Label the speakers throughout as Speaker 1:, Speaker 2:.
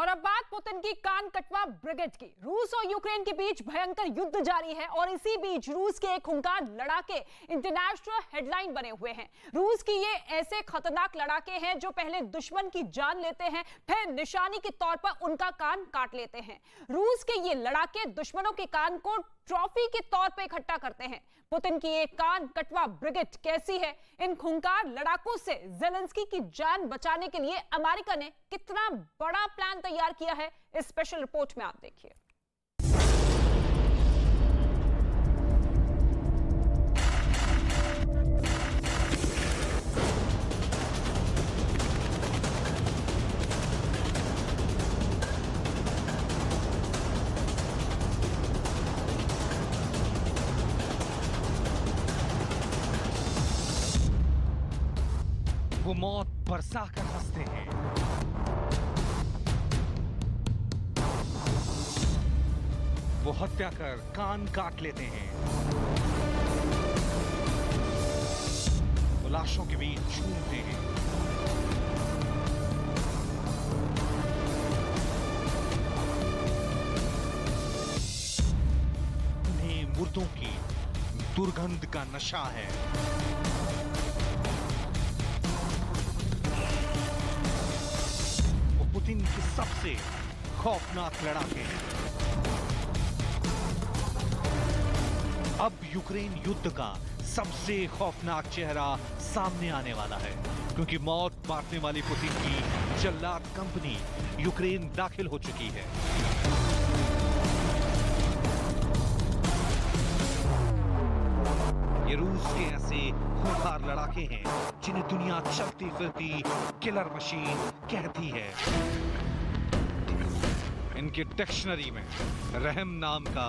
Speaker 1: और अब बात पुतिन की कान कटवा ब्रिगेड की। रूस और यूक्रेन के बीच भयंकर युद्ध जारी है और इसी बीच रूस के एक खूंखार लड़ाके इंटरनेशनल हेडलाइन बने हुए हैं। रूस की ये ऐसे खतरनाक लड़ाके हैं जो पहले दुश्मन की जान लेते हैं, फिर निशानी के तौर पर उनका कान काट लेते हैं। रूस के ये लड़ाके दुश्मनों के कान को ट्रॉफी के तौर पे इकट्ठा करते हैं। पुतिन की एक कान कटवा ब्रिगेड कैसी है? इन खूंखार लड़ाकों से ज़ेलेंस्की की जान बचाने के लिए अमेरिका ने कितना बड़ा प्लान तैयार किया है, इस स्पेशल रिपोर्ट में आप देखिए।
Speaker 2: वो मौत बरसा कर हंसते हैं, वो हत्या कर कान काट लेते हैं, वो लाशों के बीच झूमते हैं, उन्हें मुर्दों की दुर्गंध का नशा है। पुतिन के सबसे खौफनाक लड़ाके हैं। अब यूक्रेन युद्ध का सबसे खौफनाक चेहरा सामने आने वाला है, क्योंकि मौत बांटने वाली पुतिन की जल्लाद कंपनी यूक्रेन दाखिल हो चुकी है। ये रूस के ऐसे खूंखार लड़ाके हैं जिन्हें दुनिया चलती फिरती किलर मशीन कहती है। इनके डिक्शनरी में रहम नाम का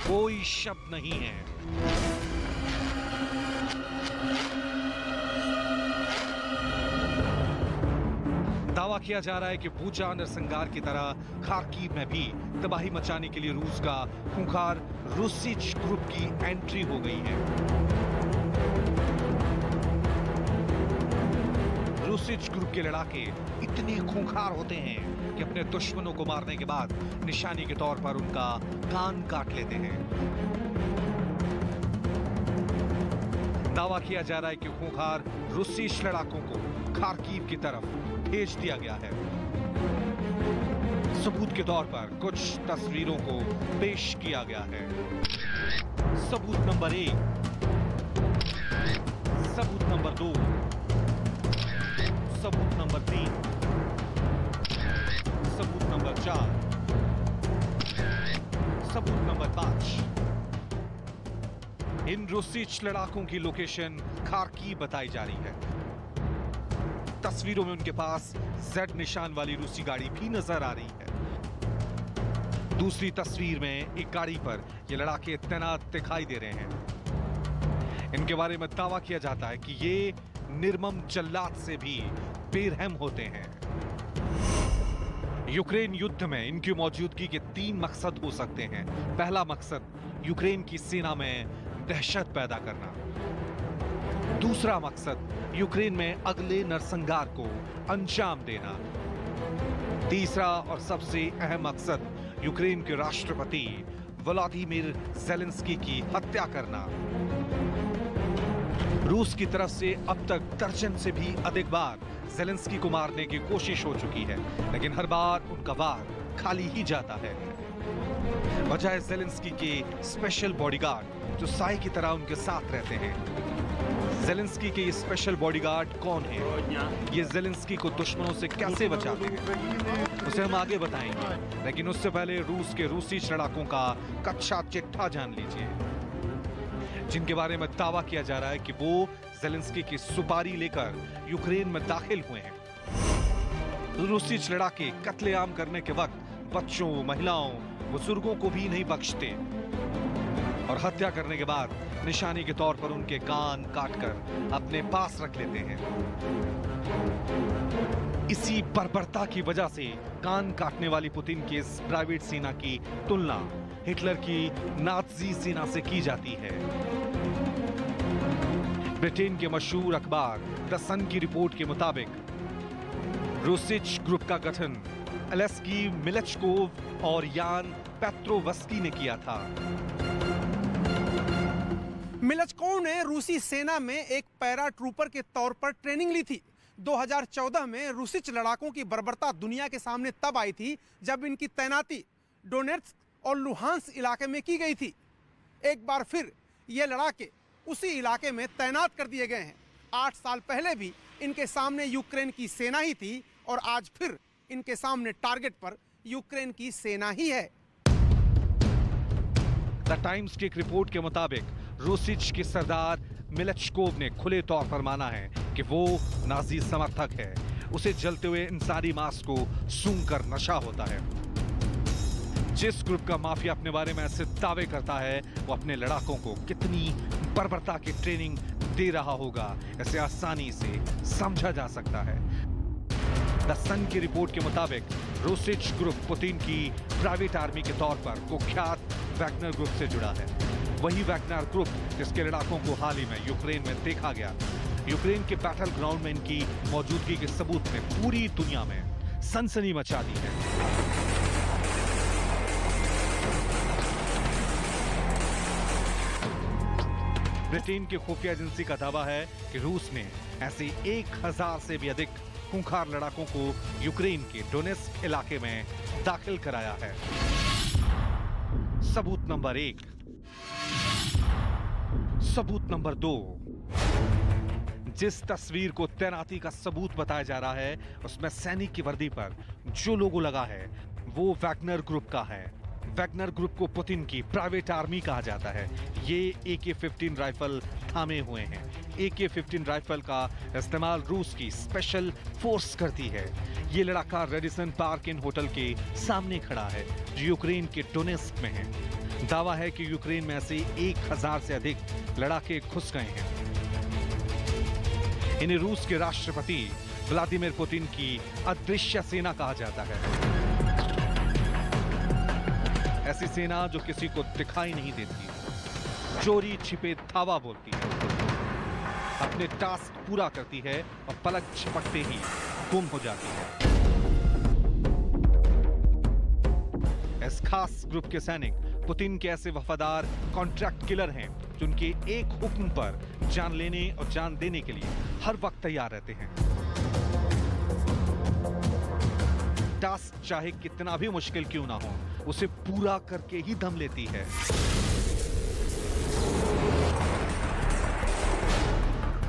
Speaker 2: कोई शब्द नहीं है। दावा किया जा रहा है कि बूचा नरसंहार की तरह खार्किव में भी तबाही मचाने के लिए रूस का खूंखार रूसिच ग्रुप की एंट्री हो गई है। रूसिच ग्रुप के लड़ाके इतने खूंखार होते हैं कि अपने दुश्मनों को मारने के बाद निशानी के तौर पर उनका कान काट लेते हैं। दावा किया जा रहा है कि खूंखार रूसिच लड़ाकों को खार्किव की तरफ भेज दिया गया है। सबूत के तौर पर कुछ तस्वीरों को पेश किया गया है। सबूत नंबर 1, सबूत नंबर 2, सबूत नंबर 3, सबूत नंबर 4, सबूत नंबर 5। इन रूसिच लड़ाकों की लोकेशन खार्किव बताई जा रही है। तस्वीरों में उनके पास जेड निशान वाली रूसी गाड़ी भी नजर आ रही है। दूसरी तस्वीर में एक गाड़ी पर ये लड़ाके तैनात दिखाई दे रहे हैं। इनके बारे में दावा किया जाता है कि ये निर्मम जल्लाद से भी बेरहम होते हैं। यूक्रेन युद्ध में इनकी मौजूदगी के 3 मकसद हो सकते हैं। पहला मकसद यूक्रेन की सेना में दहशत पैदा करना। दूसरा मकसद यूक्रेन में अगले नरसंहार को अंजाम देना। तीसरा और सबसे अहम मकसद यूक्रेन के राष्ट्रपति व्लादिमीर ज़ेलेंस्की की हत्या करना। रूस की तरफ से अब तक दर्जन से भी अधिक बार ज़ेलेंस्की को मारने की कोशिश हो चुकी है, लेकिन हर बार उनका वार खाली ही जाता है। वजह है ज़ेलेंस्की के स्पेशल बॉडीगार्ड जो साई की तरह उनके साथ रहते हैं। ज़ेलेंस्की के ये स्पेशल बॉडीगार्ड कौन है, ये ज़ेलेंस्की को दुश्मनों से कैसे बचाते हैं, उसे हम आगे बताएंगे। लेकिन उससे पहले रूस के रूसी लड़ाकों का कच्चा चिट्ठा जान लीजिए, जिनके बारे में दावा किया जा रहा है कि वो ज़ेलेंस्की की सुपारी लेकर यूक्रेन में दाखिल हुए हैं। रूसी लड़ाके कत्लेआम करने के वक्त बच्चों, महिलाओं, बुजुर्गों को भी नहीं बख्शते और हत्या करने के बाद निशानी के तौर पर उनके कान काटकर अपने पास रख लेते हैं। इसी बर्बरता की वजह से कान काटने वाली पुतिन की इस प्राइवेट सेना की तुलना हिटलर की नाज़ी सेना से की जाती है। ब्रिटेन के मशहूर अखबार द सन की रिपोर्ट के मुताबिक रूसिच ग्रुप का गठन अलेस्की मिलचकोव और यान पेट्रोवस्की ने किया था।
Speaker 3: मिलचकोव ने रूसी सेना में एक पैरा ट्रूपर के तौर पर ट्रेनिंग ली थी। 2014 में रूसी लड़ाकों की बर्बरता दुनिया के सामने तब आई थी जब इनकी तैनाती डोनेट्स्क और लुहांस्क इलाके में की गई थी। एक बार फिर ये लड़ाके उसी इलाके में तैनात कर दिए गए हैं। 8 साल पहले भी इनके सामने यूक्रेन की सेना ही थी और आज फिर इनके सामने टारगेट पर यूक्रेन की सेना ही है।
Speaker 2: द टाइम्स की एक रिपोर्ट के मुताबिक रूसिच के सरदार मिलचकोव ने खुले तौर पर माना है कि वो नाजी समर्थक है। उसे जलते हुए इंसानी मांस को सूंघकर नशा होता है। जिस ग्रुप का माफिया अपने बारे में ऐसे दावे करता है, वो अपने लड़ाकों को कितनी बर्बरता की ट्रेनिंग दे रहा होगा, इसे आसानी से समझा जा सकता है। द सन की रिपोर्ट के मुताबिक रूसिच ग्रुप पुतिन की प्राइवेट आर्मी के तौर पर कुख्यात वैगनर ग्रुप से जुड़ा है। वही वैगनर ग्रुप जिसके लड़ाकों को हाल ही में यूक्रेन में देखा गया। यूक्रेन के बैटल ग्राउंड में इनकी मौजूदगी के सबूत ने पूरी दुनिया में सनसनी मचा दी है। ब्रिटेन की खुफिया एजेंसी का दावा है कि रूस ने ऐसे 1000 से भी अधिक खूंखार लड़ाकों को यूक्रेन के डोनेट्स्क इलाके में दाखिल कराया है। सबूत नंबर 1। सबूत नंबर 2। जिस तस्वीर को तैनाती का सबूत बताया जा रहा है, उसमें सैनिक की वर्दी पर जो लोगो लगा है वो वैगनर ग्रुप का है। वैगनर ग्रुप को पुतिन की प्राइवेट आर्मी कहा जाता है। ये AK-15 राइफल थामे हुए हैं। AK-15 राइफल का इस्तेमाल रूस की स्पेशल फोर्स करती है। ये लड़ाका रेडिसन पार्क इन होटल के सामने खड़ा है जो यूक्रेन के डोनेट्स्क में है। दावा है कि यूक्रेन में ऐसे 1000 से अधिक लड़ाके घुस गए हैं। इन्हें रूस के राष्ट्रपति व्लादिमीर पुतिन की अदृश्य सेना कहा जाता है। ऐसी सेना जो किसी को दिखाई नहीं देती, चोरी छिपे धावा बोलती है, अपने टास्क पूरा करती है और पलक झपकते ही गुम हो जाती है। इस खास ग्रुप के सैनिक पुतिन के ऐसे वफादार कॉन्ट्रैक्ट किलर हैं जो उनके एक हुक्म पर जान लेने और जान देने के लिए हर वक्त तैयार रहते हैं। टास्क चाहे कितना भी मुश्किल क्यों ना हो, उसे पूरा करके ही दम लेती है।